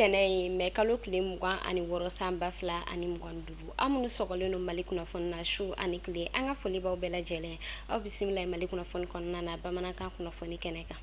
tɛnɛ ye mɛ kalo tile 20 ani wɔɔrɔ san 2000 ani 25 aw minnu sɔgɔlen no Mali kunnafoni na su ani tile an ka foli b'aw bɛɛ lajɛlen aw bisimila Mali kunnafoni kɔnɔna na bamanankan kunnafoni kɛnɛ kan.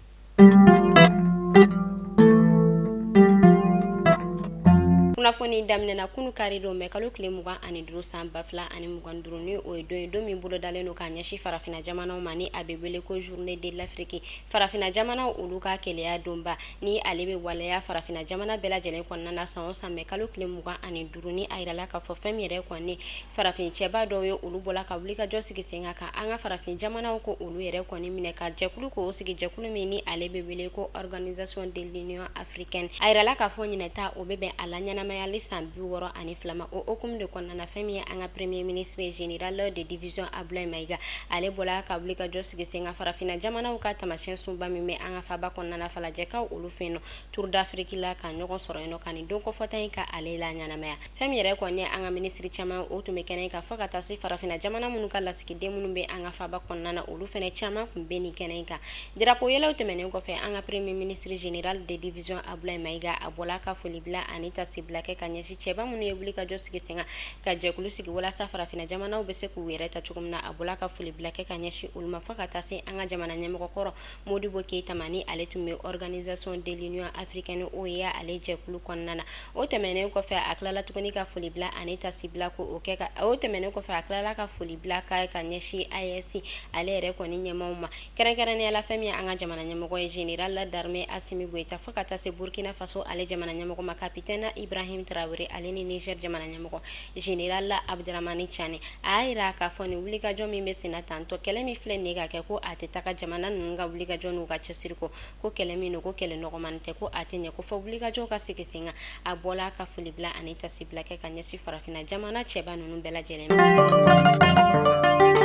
Kunnafoni daminɛna kunu kari don mɛ kalo tile 20 ani 5 san 2000 ani 25 ni o ye don min bolo dalen no ka ɲɛsi farafina jamanaw ma ni a bɛ wele ko journée de l'Afrique farafina jamanaw olu ka keleya donba ni ale bɛ waleya farafina jamana bɛɛ lajɛlen kɔnɔna na san o san mɛ kalo tile 20 ani 5 ni a yirala ka fɔ fɛn min yɛrɛ kɔni farafin cɛba dɔw ye olu bɔla ka wuli ka jɔ sigi sen kan an ka farafin jamanaw ko olu yɛrɛ kɔni minɛ ka jɛkulu ko o sigi jɛkulu min ni ale bɛ wele ko Organisation de l'Union Africaine a yirala ka fɔ ɲinɛta o bɛ bɛn a la ɲɛnamayali san 62 ani filama o hukumu de kɔnɔna fɛn min ye an ka premier ministre général de division Abdoulaye Maiga ale bɔla ka wuli ka jɔ sigi sen kan farafina jamanaw ka tamasiyɛn sunba min bɛ an ka faba kɔnɔna falajɛkaw olu fɛ yen Tour d'Afrique la ka ɲɔgɔn sɔrɔ yen ka nin don kɔfɔta in ka ale la ɲanamaya fɛn min yɛrɛ kɔni an ka ministre caman o tun bɛ kɛnɛ kan fɔ ka taa se farafina jamana minnu ka lasigiden minnu bɛ an ka faba kɔnɔna olu fɛnɛ caman kun bɛ nin kɛnɛ kan drapeau yɛlɛw tɛmɛnen kɔfɛ an ka premier ministre général de division Abdoulaye Maiga a bɔla ka foli bila ani tasibila kɛ ka ɲɛsi cɛba minnu ye wuli ka jɔ sigi sen kan ka jɛkulu sigi walasa farafina jamanaw bɛ se k'u yɛrɛ ta cogo min na a bɔla ka foli bila kɛ ka ɲɛsi olu ma fɔ ka taa se an ka jamana ɲɛmɔgɔ kɔrɔ Modibo Keita ma ni ale tun bɛ Organisation de l'Union Africaine o ye ale jɛkulu kɔnɔna na o tɛmɛnen kɔfɛ a tilala tuguni ka foli bila ani tasibila ko o kɛ ka o tɛmɛnen kɔfɛ a tilala ka foli bila ka ɲɛsi AES ale yɛrɛ kɔni ɲɛmaw ma kɛrɛnkɛrɛnnenya la fɛn min an ka jamana ɲɛmɔgɔ ye général d'armée Assimi Goïta fɔ ka taa se Burkina Faso ale jamana ɲɛmɔgɔ ma capitaine Ibrahim Traoré ale ni Niger jamana ɲɛmɔgɔ général Abdramani Chane a yira k'a fɔ ni wulikajɔ min bɛ sen na tantɔ kɛlɛ min filɛ nin ka kɛ ko a tɛ taga jamana ninnu ka wulikajɔ n'u ka cɛsiri kɔ ko kɛlɛ min don ko kɛlɛ nɔgɔman tɛ ko a tɛ ɲɛ ko fɔ wulikajɔ ka sigi sen kan a bɔla ka foli bila ani tasibila kɛ ka ɲɛsi farafina jamana cɛba ninnu bɛɛ lajɛlen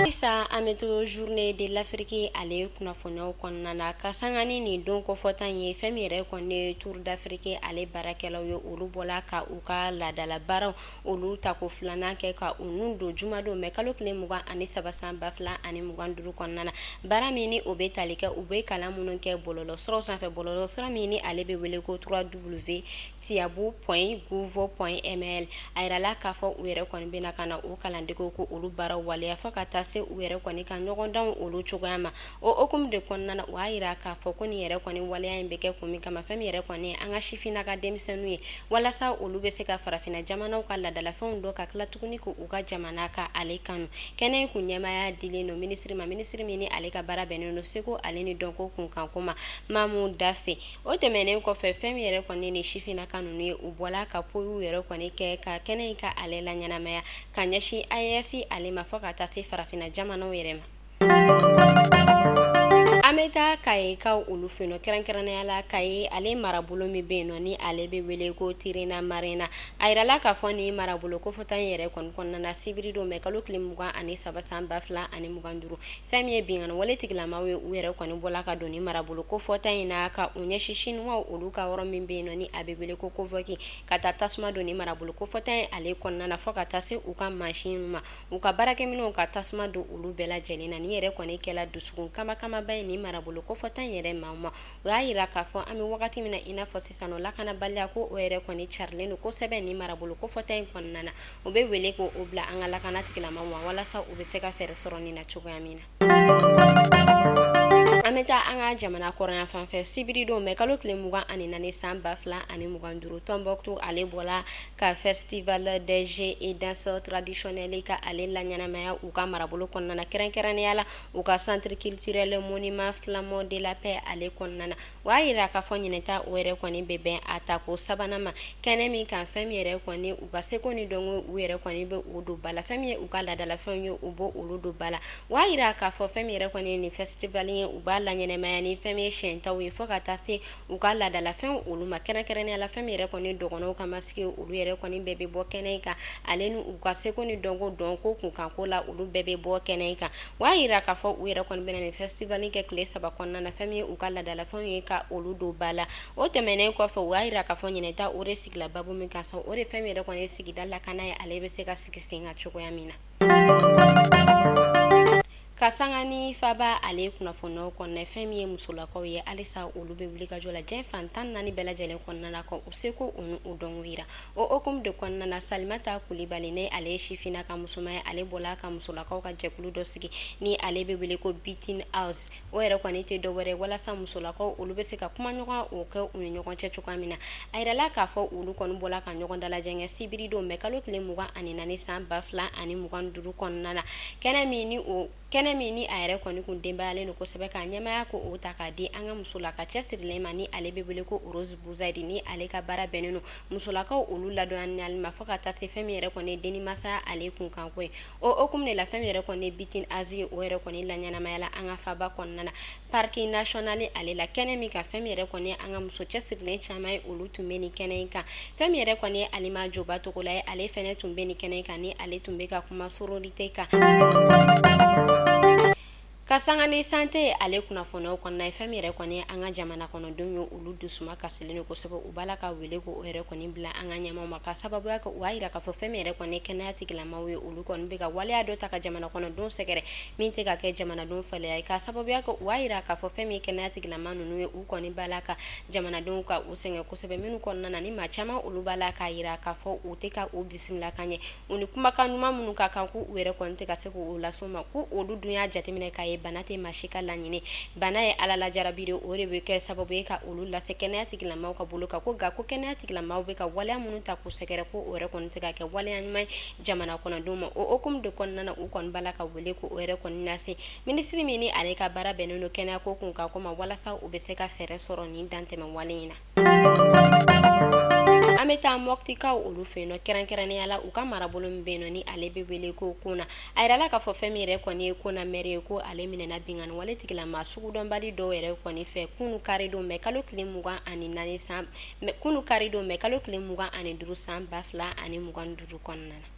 Isa an bɛ to journée de l'Afrique ale kunnafoniyaw kɔnɔna na ka sanga ni nin don kɔfɔta ye fɛn min yɛrɛ kɔni Tour d'Afrique ale baarakɛlaw ye olu bɔla ka u ka laadala baaraw olu ta ko filanan kɛ ka u nun don jumadon mɛ kalo tile 20 ani 3 san 2000 ani 25 kɔnɔna na baara min ni o bɛ tali kɛ u bɛ kalan minnu kɛ bɔlɔlɔsiraw sanfɛ bɔlɔlɔsira min ni ale bɛ wele ko 3w.tiabu.gouv.ml a yirala k'a fɔ u yɛrɛ kɔni bɛna ka na o kalandegew ko olu baaraw waleya fɔ ka taa se u yɛrɛ kɔni ka ɲɔgɔndanw olu cogoya ma o hukumu de kɔnɔna na u y'a yira k'a fɔ ko nin yɛrɛ kɔni waleya in bɛ kɛ kun min kama fɛn min yɛrɛ kɔni an ka sifinnaka denmisɛnninw ye walasa olu bɛ se ka farafina jamanaw ka laadalafɛnw dɔ ka tila tuguni ko u ka jamana ka ale kanu kɛnɛ in kun ɲɛmaya dilen no ministre min ni ale ka baara bɛnnen no seko ale ni dɔnko kunkanko ma Mamu Dafe o tɛmɛnen kɔfɛ fɛn min yɛrɛ kɔni ni sifinnaka ninnu ye u bɔla ka poyiw yɛrɛ kɔni kɛ ka kɛnɛ in ka ale la ɲɛnamaya ka ɲɛsin AES ale ma fɔ ka taa se farafina jamanaw yɛrɛ ma an bɛ taa Kayekaw olu fɛ yen nɔ kɛrɛnkɛrɛnnenya la Kaye ale marabolo min bɛ yen nɔ ni ale bɛ wele ko Tirina Marina a yirala k'a fɔ ni marabolo kofɔta in yɛrɛ kɔni kɔnɔna na sibiri don mɛ kalo tile 20 ani 3 san 2000 ani 25 fɛn min ye binkani wale tigilamaw ye u yɛrɛ kɔni bɔla ka don ni marabolo kofɔta in na ka u ɲɛsin chinois olu ka yɔrɔ min bɛ yen nɔ ni a bɛ wele ko convoqué ka taa tasuma don ni marabolo kofɔta in ale kɔnɔna na fɔ ka taa se u ka mansin ma u ka baarakɛminɛnw ka tasuma don olu bɛɛ lajɛlen na ni yɛrɛ kɔni kɛla dusukun kama-kamaba ye ni marabolo kofɔta in yɛrɛ maa ma o y'a yira k'a fɔ an bɛ wagati min na i n'a fɔ sisan o lakanabaliya ko o yɛrɛ kɔni carilen don kosɛbɛ ni marabolo kofɔta in kɔnɔna na o bɛ wele ko o bila an ka lakana tigilamaw ma walasa u bɛ se ka fɛɛrɛ sɔrɔ nin na cogoya min na an bɛ taa an ka jamana kɔrɔnya fan fɛ sibiri don mɛ kalo tile 20 ani 4 san 2000 ani 25 Tombouctou ale bɔla ka festival des jeux et danses traditionnels ka ale la ɲɛnamaya u ka marabolo kɔnɔna na kɛrɛnkɛrɛnnenya la u ka centre culturel monument flamand de la paix ale kɔnɔna na o y'a yira k'a fɔ ɲinɛta o yɛrɛ kɔni bɛ bɛn a tako sabanan ma kɛnɛ min kan fɛn min yɛrɛ kɔni u ka seko ni dɔnko u yɛrɛ kɔni bɛ o don ba la fɛn min ye u ka laadalafɛnw ye u b'o olu don ba la o y'a yira k'a fɔ fɛn min yɛrɛ kɔni ye nin festival ye u b'a la ɲɛnamaya ni fɛn min ye siyɛntaw ye fɔ ka taa se u ka laadalafɛnw olu ma kɛrɛnkɛrɛnnenya la fɛn min yɛrɛ kɔni dɔgɔnɔw ka masigi olu yɛrɛ kɔni bɛɛ bɛ bɔ kɛnɛ in kan ale ni u ka seko ni dɔnko kunkanko la olu bɛɛ bɛ bɔ kɛnɛ in kan o y'a yira k'a fɔ u yɛrɛ kɔni bɛna nin festival kɛ tile 3 kɔnɔna na fɛn min ye u ka laadalafɛnw ye ka olu don ba la o tɛmɛnen kɔfɛ o y'a yira k'a fɔ ɲinɛta o de sigila babu min kan sa o de fɛn min yɛrɛ kɔni ye sigida lakana ye ale bɛ se ka sigi sen kan cogoya min na Kasangani faba ale kunnafoniyaw kɔnɔna fɛn min ye musolakaw ye halisa olu bɛ wuli ka jɔ la diɲɛ fan tan naani bɛɛ lajɛlen kɔnɔna na ka u seko u ni u dɔnko yira o hokumu de kɔnɔna na Salimata Kulibali ne ale ye sifina ka musoman ye ale bɔla ka musolakaw ka jɛkulu dɔ sigi ni ale bɛ wele ko Beating House o yɛrɛ kɔni tɛ dɔwɛrɛ walasa musolakaw olu bɛ se ka kuma ɲɔgɔn o kɛ u ni ɲɔgɔn cɛ cogoya min na a yirala k'a fɔ olu kɔni bɔla ka ɲɔgɔn dalajɛ kɛ sibiri don mɛ kalo tile 24 san 2025 kɔnɔna na kɛnɛ min ni a yɛrɛ kɔni kun denbayalen don kosɛbɛ ka ɲɛmaya ko o ta k'a di an ka musola ka cɛsirilen ma ni ale bɛ wele ko Rose Buzayidi ni ale ka baara bɛnnen don musolakaw olu ladɔnyali ma fɔ ka taa se fɛn min yɛrɛ kɔni ye dennimasaya ale kunkanko ye o hokumu de la fɛn min yɛrɛ kɔni ye Beating House o yɛrɛ kɔni laɲɛnamayala an ka faba kɔnɔna na parking national ale la kɛnɛ min ka fɛn min yɛrɛ kɔni ye an ka muso cɛsirilen caman ye olu tun bɛ ni kɛnɛ in kan fɛn min yɛrɛ kɔni ye Alima Joba Togola ye ale fɛnɛ tun bɛ ni kɛnɛ in kan ni ale tun bɛ ka kuma sororite kan Kasangani sante ale kunnafoniyaw kɔnɔna ye fɛn min yɛrɛ kɔni an ka jamana kɔnɔdenw ye olu dusuma kasilen kosɛbɛ u b'a la ka wele ko o yɛrɛ kɔni bila an ka ɲɛmaw ma ka sababuya kɛ u b'a yira k'a fɔ fɛn min yɛrɛ kɔni kɛnɛya tigilamaw ye olu kɔni bɛ ka waleya dɔ ta ka jamana kɔnɔdenw sɛgɛrɛ min tɛ ka kɛ jamanadenw fɛlɛya ye ka sababuya kɛ u b'a yira k'a fɔ fɛn min ye kɛnɛya tigilama ninnu ye u kɔni b'a la ka jamanadenw ka u sɛgɛn kosɛbɛ minnu kɔnɔna na ni maa caman olu b'a la k'a yira k'a fɔ u tɛ ka u bisimila ka ɲɛ u ni kumakan ɲuman minnu ka kan k'u yɛrɛ kɔni tɛ ka se k'u las'u ma ko olu dun y'a jateminɛ k'a ye bana tɛ maa si ka laɲini bana ye ala lajarabi de o de bɛ kɛ sababu ye ka olu lase kɛnɛya tigilamaw ka bolo kan ko nka ko kɛnɛya tigilamaw bɛ ka waleya minnu ta k'u sɛgɛrɛ ko o yɛrɛ kɔni tɛ ka kɛ waleya ɲuman ye jamana kɔnɔdenw ma o hokumu de kɔnɔna na u kɔni b'a la ka wele ko o yɛrɛ kɔni lase minisiri min ni ale ka baara bɛnnen don kɛnɛya ko kunkanko ma walasa u bɛ se ka fɛɛrɛ sɔrɔ nin dantɛmɛ wale in na an bɛ taa Moptikaw olu fɛ yen nɔ kɛrɛnkɛrɛnnenya la u ka marabolo min bɛ yen nɔ ni ale bɛ wele ko Kona a yirala k'a fɔ fɛn min yɛrɛ kɔni ye Kona maire ye ko ale minɛna bingani wale tigilama sugudɔnbali dɔw yɛrɛ kɔni fɛ kunu kari don mɛ kalo tile 24 san kunu kari don mɛ kalo tile 25 san 2025 kɔnɔna na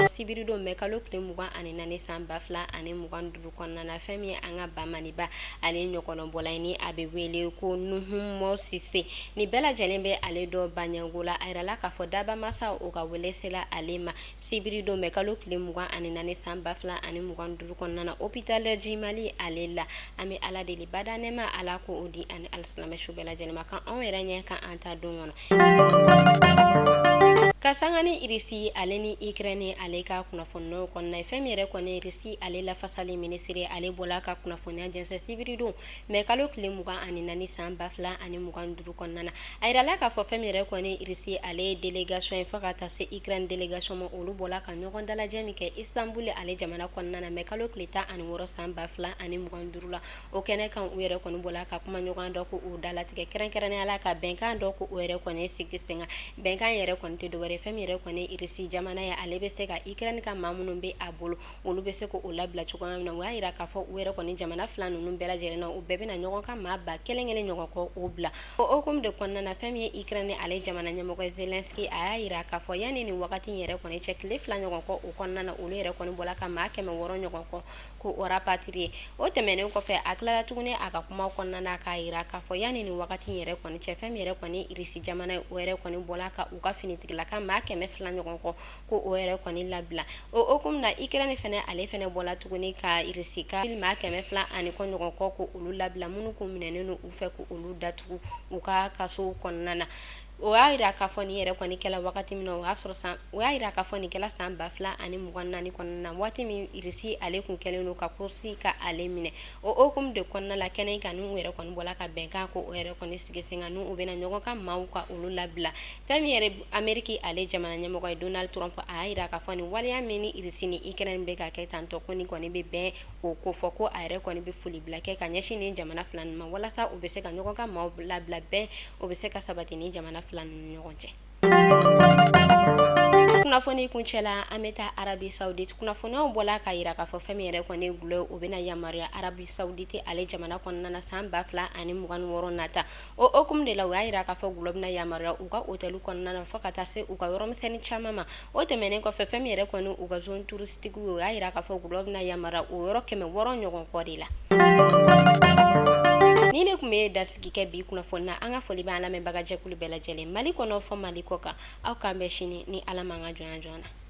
sibiri don mɛ kalo tile 24 san 2025 kɔnɔna na fɛn min ye an ka bamaniba ale ɲɔgɔnlɔnbɔla ye ni a bɛ wele ko Nuhumɔ Sise ni bɛɛ lajɛlen bɛ ale dɔ Baɲango la a yirala k'a fɔ daba masa o ka wele sela ale ma sibiri don mɛ kalo tile 24 san 2025 kɔnɔna na hôpital Jimali ale la an bɛ ala deli bada nɛma ala ko o di ani alisilamɛ su bɛɛ lajɛlen ma kan anw yɛrɛ ɲɛ kan an ta don kɔnɔ Kasangani Irisi ale ni Ukraine ale ka kunnafoniyaw kɔnɔna ye fɛn min yɛrɛ kɔni Irisi ale lafasali minisiri ale bɔla ka kunnafoniya jɛnsɛn sibiri don mɛ kalo tile 24 san 2025 kɔnɔna na a yirala k'a fɔ fɛn min yɛrɛ kɔni Irisi ale ye délégation ye fo ka taa se Ukraine délégation ma olu bɔla ka ɲɔgɔn dalajɛ min kɛ Istanbul ale jamana kɔnɔna na mɛ kalo tile 16 san 2025 la o kɛnɛ kan u yɛrɛ kɔni bɔla ka kuma ɲɔgɔn dɔ ko o dalatigɛ kɛrɛnkɛrɛnnenya la ka bɛnkan dɔ ko o yɛrɛ kɔni sigi sen kan bɛnkan yɛrɛ kɔni tɛ dɔwɛrɛ fɛn min yɛrɛ kɔni Irisi jamana ye ale bɛ se ka Ukraine ka maa minnu bɛ a bolo olu bɛ se k'o labila cogoya min na u y'a yira k'a fɔ u yɛrɛ kɔni jamana fila ninnu bɛɛ lajɛlen na u bɛɛ bɛna ɲɔgɔn ka maa ba kelen kelen ɲɔgɔn kɔ o bila o hokumu de kɔnɔna na fɛn min ye Ukraine ale jamana ɲɛmɔgɔ Zelensky a y'a yira k'a fɔ yanni nin wagati in yɛrɛ kɔni cɛ tile 2 ɲɔgɔn kɔ o kɔnɔna na olu yɛrɛ kɔni bɔla ka maa 600 ɲɔgɔn kɔ ko o rapatrier o tɛmɛnen kɔfɛ a tilala tuguni a ka kumaw kɔnɔna na k'a yira k'a fɔ yanni nin wagati in yɛrɛ kɔni cɛ fɛn min yɛrɛ kɔni Irisi jamana ye o yɛrɛ kɔni bɔla ka u ka finitigilaka maa 200 ɲɔgɔn kɔ ko o yɛrɛ kɔni labila o hokumu na Ukraine fɛnɛ ale fɛnɛ bɔla tuguni ka Irisi ka maa 200 ani kɔ ɲɔgɔn kɔ ko olu labila minnu kun minɛnen don u fɛ ko olu datugu u ka kasow kɔnɔna na o y'a yira k'a fɔ nin yɛrɛ kɔni kɛla wagati min na o y'a yira k'a fɔ nin kɛla san 2024 kɔnɔna na waati min Irisi ale kun kɛlen don ka kursi ka ale minɛ o hokumu de kɔnɔna la kɛnɛ kan n'u yɛrɛ kɔni bɔla ka bɛnkan ko o yɛrɛ kɔni sigi sen kan n'u bɛna ɲɔgɔn ka maaw ka olu labila fɛn min yɛrɛ Ameriki ale jamana ɲɛmɔgɔ ye Donald Trump a y'a yira k'a fɔ nin waleya min ni Irisi ni Ukraine bɛ ka kɛ tantɔ ko nin kɔni bɛ bɛn o ko fɔ ko a yɛrɛ kɔni bɛ foli bila kɛ ka ɲɛsin nin jamana fila ninnu ma walasa u bɛ se ka ɲɔgɔn ka maaw labila bɛn o bɛ se ka sabati nin jamana fila ninnu ɲɔgɔn cɛ kunnafoni kuncɛla an bɛ taa Arabi Saoudite kunnafoniyaw bɔla k'a yira k'a fɔ fɛn min yɛrɛ kɔni gulo o bɛna yamaruya Arabi Saoudite ale jamana kɔnɔna na san 2026 nata o hokumu de la u y'a yira k'a fɔ gulo bɛna yamaruya u ka hôtel kɔnɔna na fo ka taa se u ka yɔrɔmisɛnnin caman ma o tɛmɛnen kɔfɛ fɛn min yɛrɛ kɔni u ka zone touristique o y'a yira k'a fɔ gulo bɛna yamaruya o yɔrɔ 600 ɲɔgɔn kɔ de la ni ne kun bɛ dasigi kɛ bi kunnafoni na an ka foli bɛ an lamɛnbaga jɛkulu bɛɛ lajɛlen Mali kɔnɔ fɔ Mali kɔ kan aw k'an bɛn sini ni Ala m'an ka jɔnya jɔn na